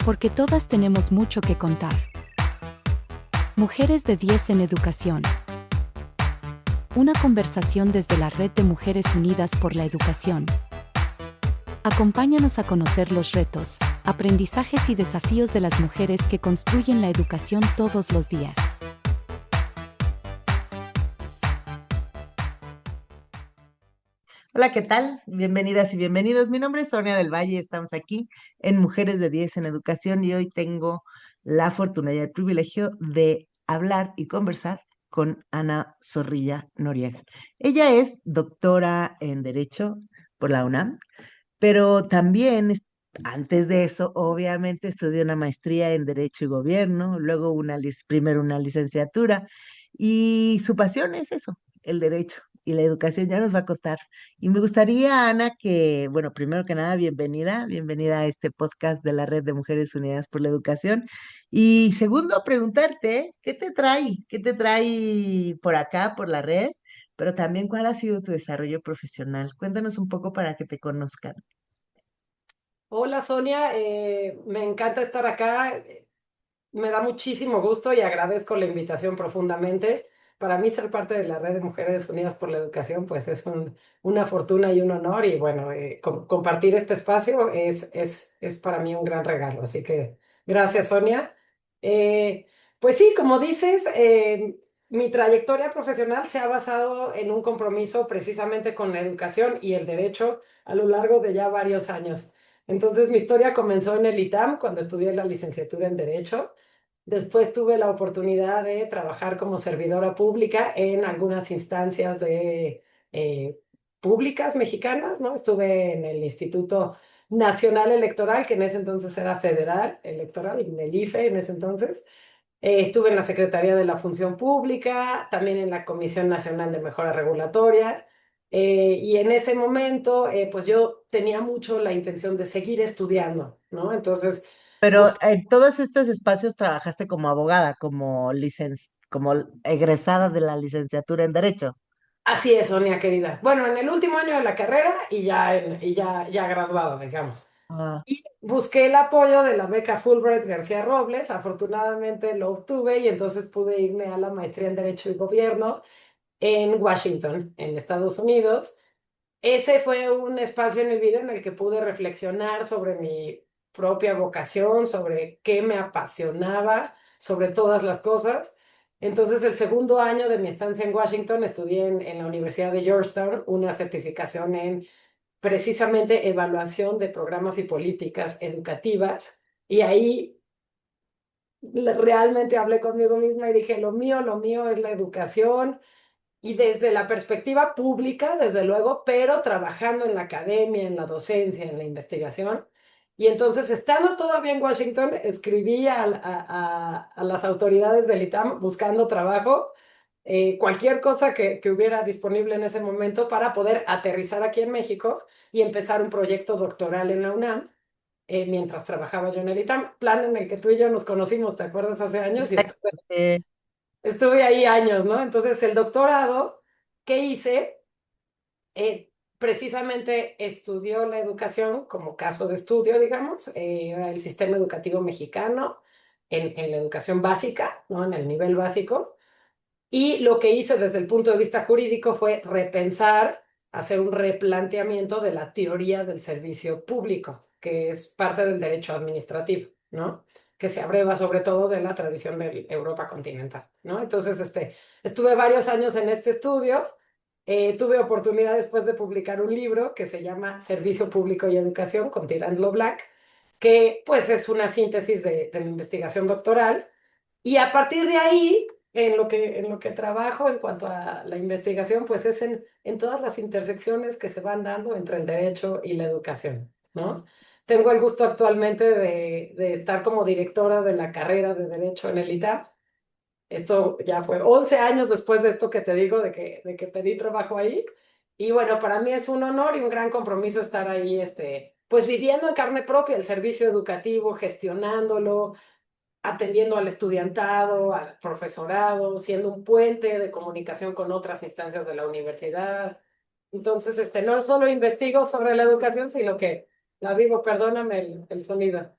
porque todas tenemos mucho que contar. Mujeres de 10 en Educación. Una conversación desde la Red de Mujeres Unidas por la Educación. Acompáñanos a conocer los retos, aprendizajes y desafíos de las mujeres que construyen la educación todos los días. Hola, ¿qué tal? Bienvenidas y bienvenidos. Mi nombre es Sonia del Valle. Estamos aquí en Mujeres de 10 en Educación y hoy tengo la fortuna y el privilegio de hablar y conversar con Ana Zorrilla Noriega. Ella es doctora en Derecho por la UNAM, pero también antes de eso, obviamente, estudió una maestría en Derecho y Gobierno, luego primero una licenciatura, y su pasión es eso, el derecho y la educación. Ya nos va a contar. Y me gustaría, Ana, que, bueno, primero que nada, bienvenida a este podcast de la Red de Mujeres Unidas por la Educación. Y segundo, preguntarte, ¿qué te trae por acá, por la red? Pero también, ¿cuál ha sido tu desarrollo profesional? Cuéntanos un poco para que te conozcan. Hola Sonia, me encanta estar acá, me da muchísimo gusto y agradezco la invitación profundamente. Para mí ser parte de la Red de Mujeres Unidas por la Educación pues es una fortuna y un honor y bueno, compartir este espacio es para mí un gran regalo. Así que gracias Sonia. Eh, pues sí, como dices, mi trayectoria profesional se ha basado en un compromiso precisamente con la educación y el derecho a lo largo de ya varios años. Entonces, mi historia comenzó en el ITAM cuando estudié la licenciatura en Derecho. Después tuve la oportunidad de trabajar como servidora pública en algunas instancias eh, públicas mexicanas, ¿no? Estuve en el Instituto Nacional Electoral, que en ese entonces era federal electoral, en el IFE en ese entonces. Estuve en la Secretaría de la Función Pública, también en la Comisión Nacional de Mejora Regulatoria, y en ese momento, pues yo tenía mucho la intención de seguir estudiando, ¿no? Entonces, Pero busqué, en todos estos espacios trabajaste como abogada, como egresada de la licenciatura en Derecho. así es, Sonia querida. Bueno, en el último año de la carrera y ya graduada, digamos. Ah, Y busqué el apoyo de la beca Fulbright García Robles, afortunadamente lo obtuve y entonces pude irme a la maestría en Derecho y Gobierno en Washington, en Estados Unidos. Ese fue un espacio en mi vida en el que pude reflexionar sobre mi propia vocación, sobre qué me apasionaba, sobre todas las cosas. Entonces, el segundo año de mi estancia en Washington, estudié en la Universidad de Georgetown una certificación en precisamente evaluación de programas y políticas educativas. Y ahí realmente hablé conmigo misma y dije, lo mío es la educación y desde la perspectiva pública, desde luego, pero trabajando en la academia, en la docencia, en la investigación. Y entonces, estando todavía en Washington, escribí a las autoridades del ITAM buscando trabajo, cualquier cosa que hubiera disponible en ese momento para poder aterrizar aquí en México y empezar un proyecto doctoral en la UNAM. Mientras trabajaba yo en el ITAM, plan en el que tú y yo nos conocimos, ¿te acuerdas? Hace años y exacto. estuve ahí años, ¿no? Entonces, el doctorado que hice, precisamente estudió la educación como caso de estudio, digamos, era el sistema educativo mexicano en la educación básica, ¿no? En el nivel básico. Y lo que hice desde el punto de vista jurídico fue repensar, hacer un replanteamiento de la teoría del servicio público, que es parte del derecho administrativo, ¿no? Que se abreva sobre todo de la tradición de Europa continental, ¿no? Entonces, estuve varios años en este estudio. Tuve oportunidad después de publicar un libro que se llama Servicio Público y Educación con Tirando Black, que pues es una síntesis de mi investigación doctoral. Y a partir de ahí, en lo que trabajo en cuanto a la investigación, pues es en todas las intersecciones que se van dando entre el derecho y la educación, ¿no? Tengo el gusto actualmente de estar como directora de la carrera de Derecho en el ITAM. Esto ya fue 11 años después de esto que te digo, de que pedí trabajo ahí. Y bueno, para mí es un honor y un gran compromiso estar ahí, pues viviendo en carne propia el servicio educativo, gestionándolo, atendiendo al estudiantado, al profesorado, siendo un puente de comunicación con otras instancias de la universidad. Entonces, no solo investigo sobre la educación, sino que la vivo, perdóname el sonido.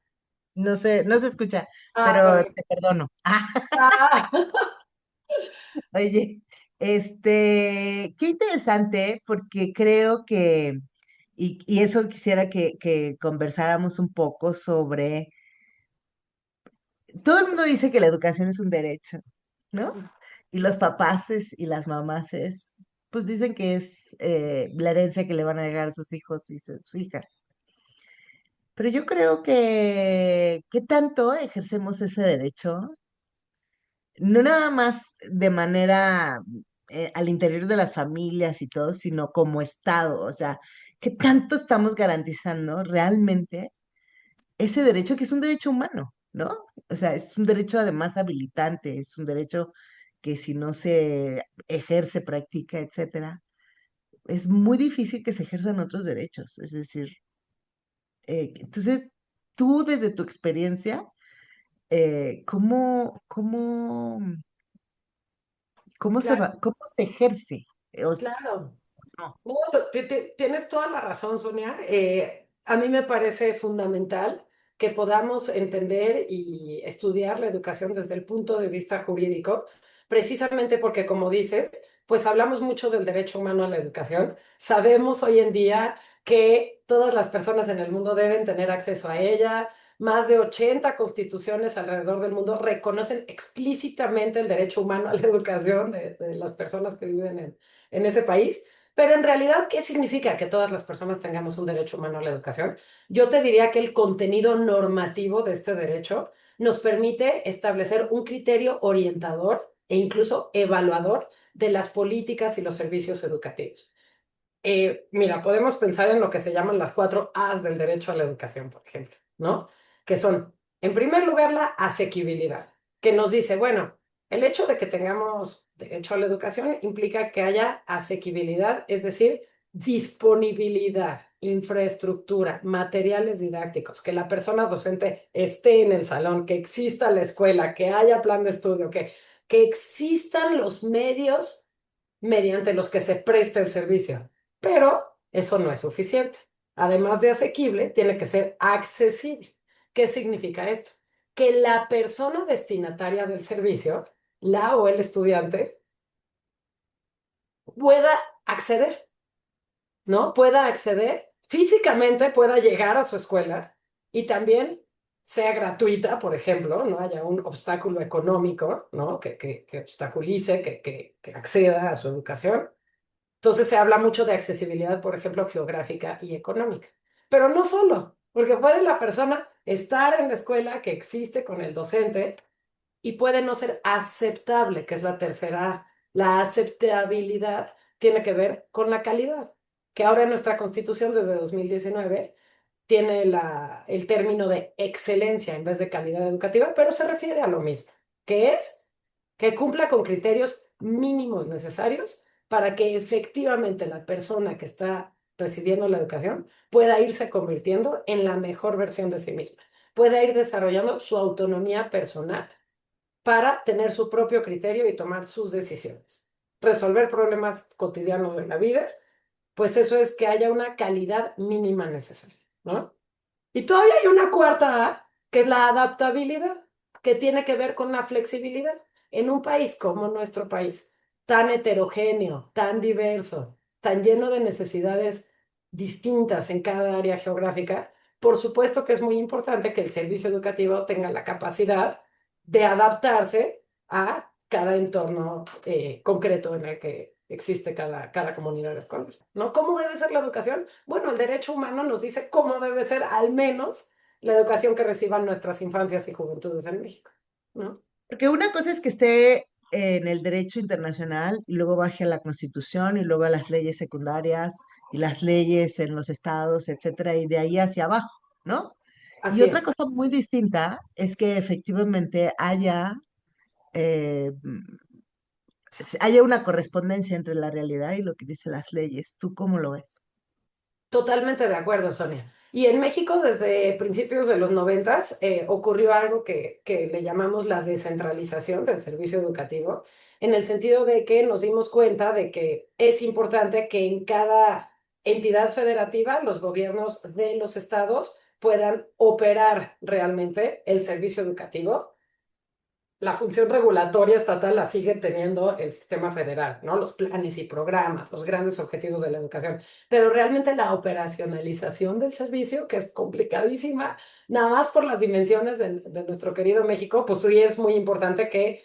No sé, no se escucha, Ah, pero perfecto. te perdono. Ah, Oye, qué interesante, porque creo que, y eso quisiera que conversáramos un poco sobre, todo el mundo dice que la educación es un derecho, ¿no? Y los papaces y las mamaces, pues dicen que es la herencia que le van a dejar a sus hijos y sus hijas. Pero yo creo que, ¿qué tanto ejercemos ese derecho? No nada más de manera al interior de las familias y todo, sino como Estado. O sea, ¿qué tanto estamos garantizando realmente ese derecho que es un derecho humano, ¿no? O sea, es un derecho además habilitante, es un derecho que si no se ejerce, practica, etcétera, es muy difícil que se ejerzan otros derechos. Es decir, entonces, tú desde tu experiencia, ¿cómo se claro, va, cómo se ejerce? claro. No. No, tienes toda la razón, Sonia. A mí me parece fundamental que podamos entender y estudiar la educación desde el punto de vista jurídico, precisamente porque, como dices, pues hablamos mucho del derecho humano a la educación. Sabemos hoy en día que todas las personas en el mundo deben tener acceso a ella. Más de 80 constituciones alrededor del mundo reconocen explícitamente el derecho humano a la educación de las personas que viven en ese país. Pero en realidad, ¿qué significa que todas las personas tengamos un derecho humano a la educación? Yo te diría que el contenido normativo de este derecho nos permite establecer un criterio orientador e incluso evaluador de las políticas y los servicios educativos. Mira, podemos pensar en lo que se llaman las 4 A's del derecho a la educación, por ejemplo, ¿no? Que son, en primer lugar, la asequibilidad, que nos dice, bueno, el hecho de que tengamos derecho a la educación implica que haya asequibilidad, es decir, disponibilidad, infraestructura, materiales didácticos, que la persona docente esté en el salón, que exista la escuela, que haya plan de estudio, que existan los medios mediante los que se preste el servicio. Pero eso no es suficiente. Además de asequible, tiene que ser accesible. ¿Qué significa esto? Que la persona destinataria del servicio, la o el estudiante, pueda acceder, ¿no? Pueda acceder físicamente, pueda llegar a su escuela y también sea gratuita, por ejemplo, no haya un obstáculo económico, ¿no? Que obstaculice, que acceda a su educación. Entonces se habla mucho de accesibilidad, por ejemplo, geográfica y económica. Pero no solo, porque puede la persona estar en la escuela que existe con el docente y puede no ser aceptable, que es la tercera. La aceptabilidad tiene que ver con la calidad, que ahora en nuestra Constitución desde 2019 tiene el término de excelencia en vez de calidad educativa, pero se refiere a lo mismo, que es que cumpla con criterios mínimos necesarios para que efectivamente la persona que está recibiendo la educación pueda irse convirtiendo en la mejor versión de sí misma, pueda ir desarrollando su autonomía personal para tener su propio criterio y tomar sus decisiones. Resolver problemas cotidianos de la vida, pues eso es que haya una calidad mínima necesaria, ¿no? Y todavía hay una cuarta A, que es la adaptabilidad, que tiene que ver con la flexibilidad. En un país como nuestro país, tan heterogéneo, tan diverso, tan lleno de necesidades distintas en cada área geográfica, por supuesto que es muy importante que el servicio educativo tenga la capacidad de adaptarse a cada entorno concreto en el que existe cada comunidad escolar, ¿no? ¿Cómo debe ser la educación? Bueno, el derecho humano nos dice cómo debe ser al menos la educación que reciban nuestras infancias y juventudes en México, ¿no? Porque una cosa es que esté en el derecho internacional y luego baje a la Constitución y luego a las leyes secundarias y las leyes en los estados, etcétera, y de ahí hacia abajo, ¿no? Y Así otra es. cosa muy distinta es que efectivamente haya una correspondencia entre la realidad y lo que dicen las leyes. ¿Tú cómo lo ves? Totalmente de acuerdo, Sonia. Y en México, desde principios de los 90, ocurrió algo que le llamamos la descentralización del servicio educativo, en el sentido de que nos dimos cuenta de que es importante que en cada entidad federativa los gobiernos de los estados puedan operar realmente el servicio educativo. La función regulatoria estatal la sigue teniendo el sistema federal, ¿no? Los planes y programas, los grandes objetivos de la educación, pero realmente la operacionalización del servicio, que es complicadísima, nada más por las dimensiones de nuestro querido México, pues sí es muy importante que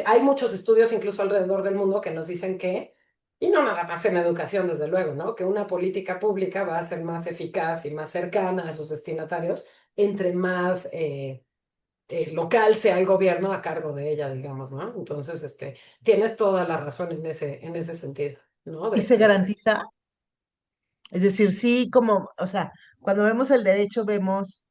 hay muchos estudios incluso alrededor del mundo que nos dicen que, y no nada más en educación, desde luego, ¿no? Que una política pública va a ser más eficaz y más cercana a sus destinatarios entre más local sea el gobierno a cargo de ella, digamos, ¿no? Entonces, tienes toda la razón en ese sentido, ¿no? Y se garantiza, es decir, sí, como, o sea, cuando vemos el derecho, vemos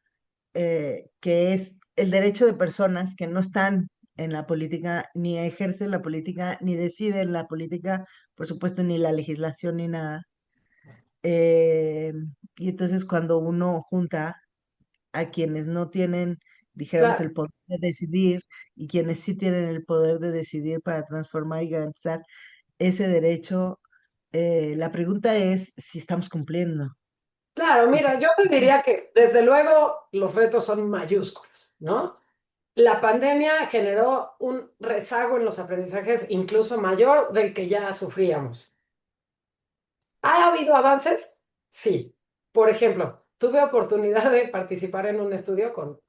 que es el derecho de personas que no están en la política, ni ejercen la política, ni deciden la política, por supuesto, ni la legislación, ni nada. Eh, y entonces cuando uno junta a quienes no tienen, dijéramos, Claro, el poder de decidir y quienes sí tienen el poder de decidir para transformar y garantizar ese derecho, la pregunta es si estamos cumpliendo. claro, Si mira, estamos yo te diría que desde luego los retos son mayúsculos, ¿no? La pandemia generó un rezago en los aprendizajes incluso mayor del que ya sufríamos. ¿Ha habido avances? Sí. Por ejemplo, tuve oportunidad de participar en un estudio con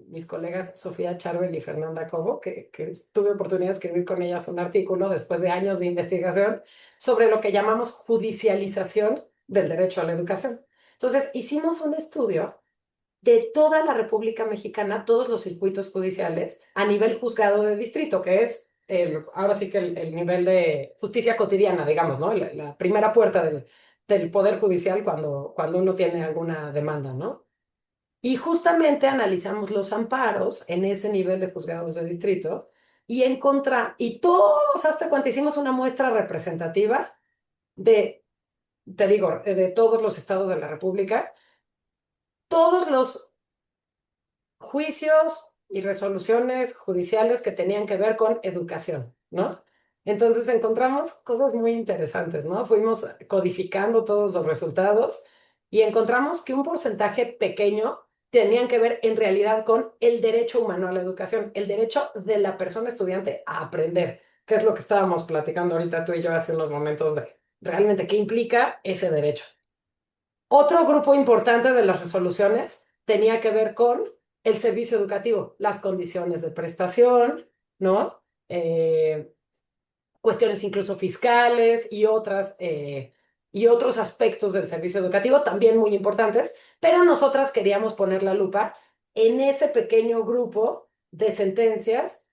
mis colegas Sofía Charbel y Fernanda Cobo, que tuve oportunidad de escribir con ellas un artículo después de años de investigación sobre lo que llamamos judicialización del derecho a la educación. Entonces, hicimos un estudio de toda la República Mexicana, todos los circuitos judiciales, a nivel juzgado de distrito, que es ahora sí que el nivel de justicia cotidiana, digamos, ¿no? La primera puerta del Poder Judicial cuando uno tiene alguna demanda, ¿no? Y justamente analizamos los amparos en ese nivel de juzgados de distrito y todos, hasta cuando hicimos una muestra representativa de, te digo, de todos los estados de la República, todos los juicios y resoluciones judiciales que tenían que ver con educación, ¿no? Entonces encontramos cosas muy interesantes, ¿no? Fuimos codificando todos los resultados y encontramos que un porcentaje pequeño tenían que ver en realidad con el derecho humano a la educación, el derecho de la persona estudiante a aprender, que es lo que estábamos platicando ahorita tú y yo hace unos momentos de realmente qué implica ese derecho. Otro grupo importante de las resoluciones tenía que ver con el servicio educativo, las condiciones de prestación, ¿no? Cuestiones incluso fiscales y otros aspectos del servicio educativo también muy importantes, pero nosotras queríamos poner la lupa en ese pequeño grupo de sentencias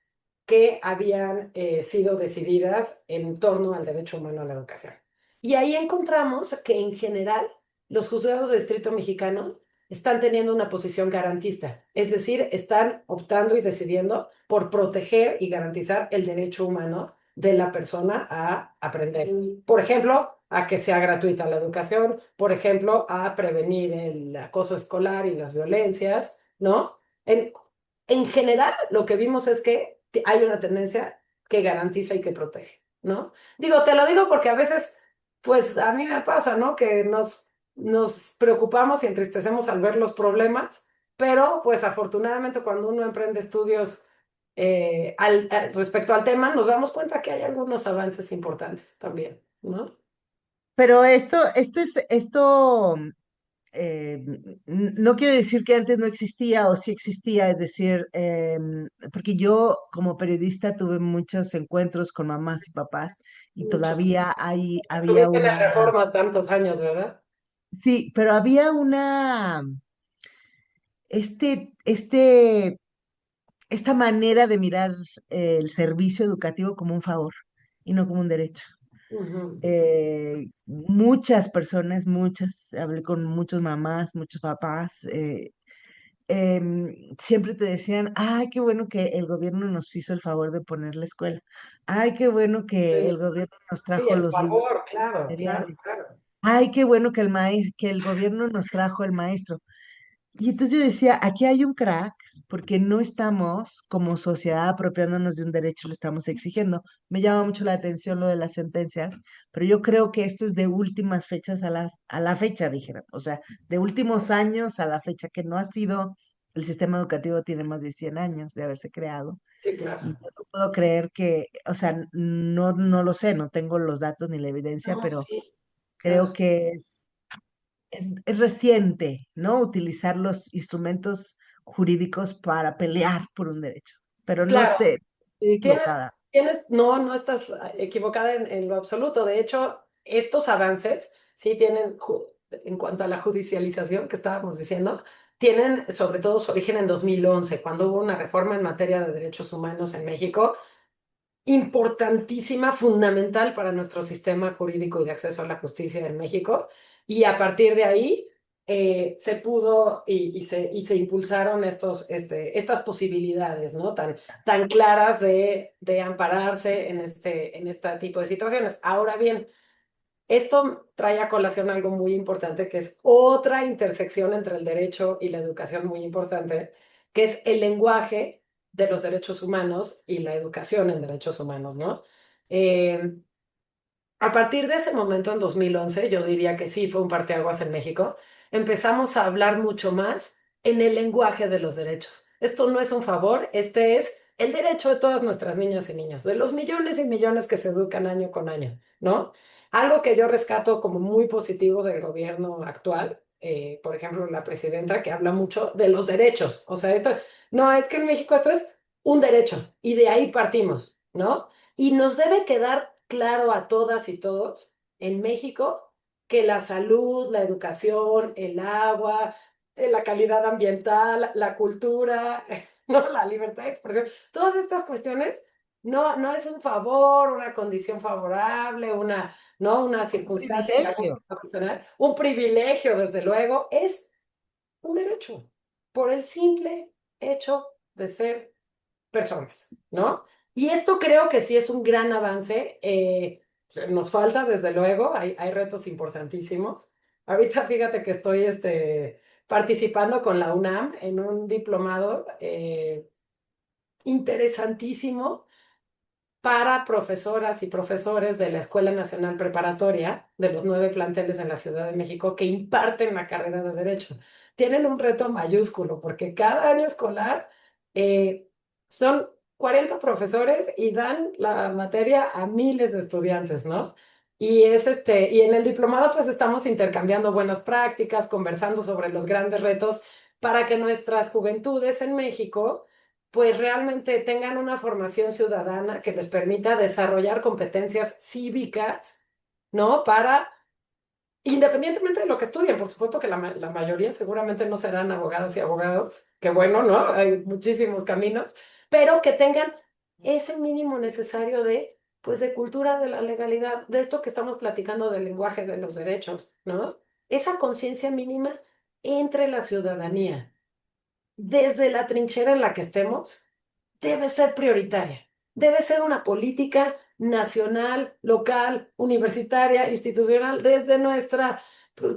que habían sido decididas en torno al derecho humano a la educación. Y ahí encontramos que en general los juzgados de distrito mexicanos están teniendo una posición garantista, es decir, están optando y decidiendo por proteger y garantizar el derecho humano de la persona a aprender. Por ejemplo, a que sea gratuita la educación, por ejemplo, a prevenir el acoso escolar y las violencias, ¿no? En general, lo que vimos es que hay una tendencia que garantiza y que protege, ¿no? Digo, te lo digo porque a veces, pues a mí me pasa, ¿no? Que nos preocupamos y entristecemos al ver los problemas, pero pues afortunadamente cuando uno emprende estudios respecto al tema, nos damos cuenta que hay algunos avances importantes también, ¿no? Pero esto no quiere decir que antes no existía o sí existía, es decir, porque yo como periodista tuve muchos encuentros con mamás y papás y Muchos. todavía había Tuviste la una, reforma tantos años, ¿verdad? sí, pero había este, esta manera de mirar el servicio educativo como un favor y no como un derecho. Ujú. Muchas personas, hablé con muchas mamás, muchos papás, siempre te decían, ay, qué bueno que el gobierno nos hizo el favor de poner la escuela, ay, qué bueno que Sí, el gobierno nos sí, trajo el los libros favor, claro, claro, materiales, claro. ay, qué bueno que que el gobierno nos trajo el maestro. Y entonces yo decía, aquí hay un crack porque no estamos como sociedad apropiándonos de un derecho, lo estamos exigiendo. Me llama mucho la atención lo de las sentencias, pero yo creo que esto es de últimas fechas a la fecha, dijeron. O sea, de últimos años a la fecha, que no ha sido, el sistema educativo tiene más de 100 años de haberse creado. Sí, claro. Y yo no puedo creer que, o sea, no lo sé, no tengo los datos ni la evidencia, No, pero sí, creo claro. que es reciente, ¿no? Utilizar los instrumentos jurídicos para pelear por un derecho. Pero no Claro, estoy tienes, equivocada. no, no estás equivocada en lo absoluto. De hecho, estos avances sí tienen, en cuanto a la judicialización que estábamos diciendo, tienen sobre todo su origen en 2011, cuando hubo una reforma en materia de derechos humanos en México importantísima, fundamental para nuestro sistema jurídico y de acceso a la justicia en México. Y a partir de ahí se pudo y se impulsaron estas posibilidades, ¿no? Tan claras de ampararse en este tipo de situaciones. Ahora bien, esto trae a colación algo muy importante, que es otra intersección entre el derecho y la educación muy importante, que es el lenguaje de los derechos humanos y la educación en derechos humanos, ¿no? Eh, a partir de ese momento, en 2011, yo diría que sí fue un parteaguas en México, empezamos a hablar mucho más en el lenguaje de los derechos. Esto no es un favor, este es el derecho de todas nuestras niñas y niños, de los millones y millones que se educan año con año, ¿no? Algo que yo rescato como muy positivo del gobierno actual, por ejemplo, la presidenta que habla mucho de los derechos. O sea, esto, no, es que en México esto es un derecho y de ahí partimos, ¿no? Y nos debe quedar claro a todas y todos en México que la salud, la educación, el agua, la calidad ambiental, la cultura, ¿no? La libertad de expresión, todas estas cuestiones no es un favor, una condición favorable, ¿no? Una circunstancia que algo Privilegio. pueda ocasionar, un privilegio, desde luego, es un derecho por el simple hecho de ser personas, ¿no? Y esto creo que sí es un gran avance. Nos falta, desde luego, hay retos importantísimos. Ahorita fíjate que estoy participando con la UNAM en un diplomado interesantísimo para profesoras y profesores de la Escuela Nacional Preparatoria, de los 9 planteles en la Ciudad de México, que imparten la carrera de Derecho. Tienen un reto mayúsculo porque cada año escolar son 40 profesores y dan la materia a miles de estudiantes, ¿no? Y en el diplomado pues estamos intercambiando buenas prácticas, conversando sobre los grandes retos para que nuestras juventudes en México pues realmente tengan una formación ciudadana que les permita desarrollar competencias cívicas, ¿no? Para, independientemente de lo que estudien, por supuesto que la mayoría seguramente no serán abogadas y abogados, que bueno, ¿no? Hay muchísimos caminos, pero que tengan ese mínimo necesario de, pues, de cultura de la legalidad, de esto que estamos platicando del lenguaje de los derechos, ¿no? Esa conciencia mínima entre la ciudadanía desde la trinchera en la que estemos, debe ser prioritaria. Debe ser una política nacional, local, universitaria, institucional, desde nuestra...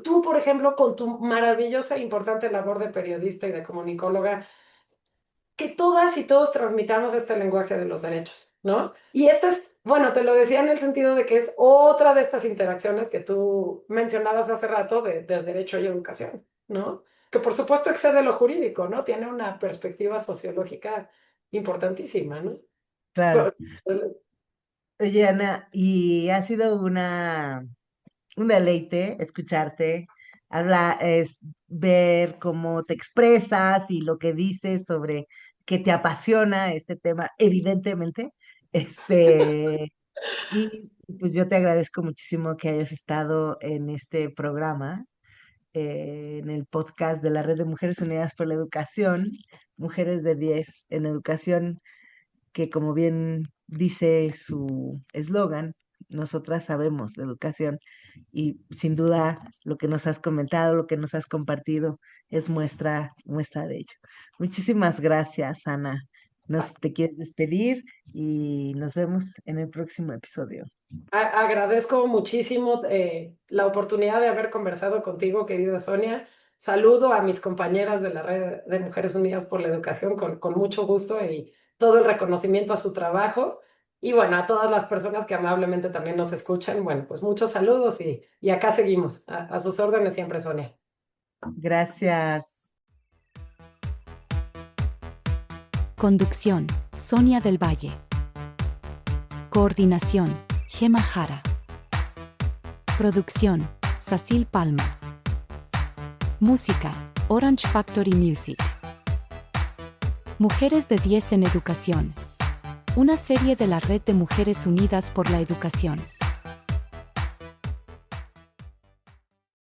Tú, por ejemplo, con tu maravillosa e importante labor de periodista y de comunicóloga, que todas y todos transmitamos este lenguaje de los derechos, ¿no? Y esta es, bueno, te lo decía en el sentido de que es otra de estas interacciones que tú mencionabas hace rato de derecho y educación, ¿no? Que por supuesto excede lo jurídico, ¿no? Tiene una perspectiva sociológica importantísima, ¿no? Claro. Pero- Oye, Ana, y ha sido un deleite escucharte, hablar, ver cómo te expresas y lo que dices sobre que te apasiona este tema, evidentemente. Este, y pues yo te agradezco muchísimo que hayas estado en este programa, en el podcast de la Red de Mujeres Unidas por la Educación, Mujeres de 10 en Educación, que como bien dice su eslogan, nosotras sabemos de educación y sin duda lo que nos has comentado, lo que nos has compartido es muestra de ello. Muchísimas gracias, Ana. Nos te quieres despedir y nos vemos en el próximo episodio. Agradezco muchísimo la oportunidad de haber conversado contigo, querida Sonia. Saludo a mis compañeras de la Red de Mujeres Unidas por la Educación con mucho gusto y todo el reconocimiento a su trabajo. Y bueno, a todas las personas que amablemente también nos escuchan, bueno, pues muchos saludos y acá seguimos. A sus órdenes siempre, Sonia. Gracias. Conducción, Sonia del Valle. Coordinación, Gema Jara. Producción, Cecil Palma. Música, Orange Factory Music. Mujeres de 10 en Educación. Una serie de la Red de Mujeres Unidas por la Educación.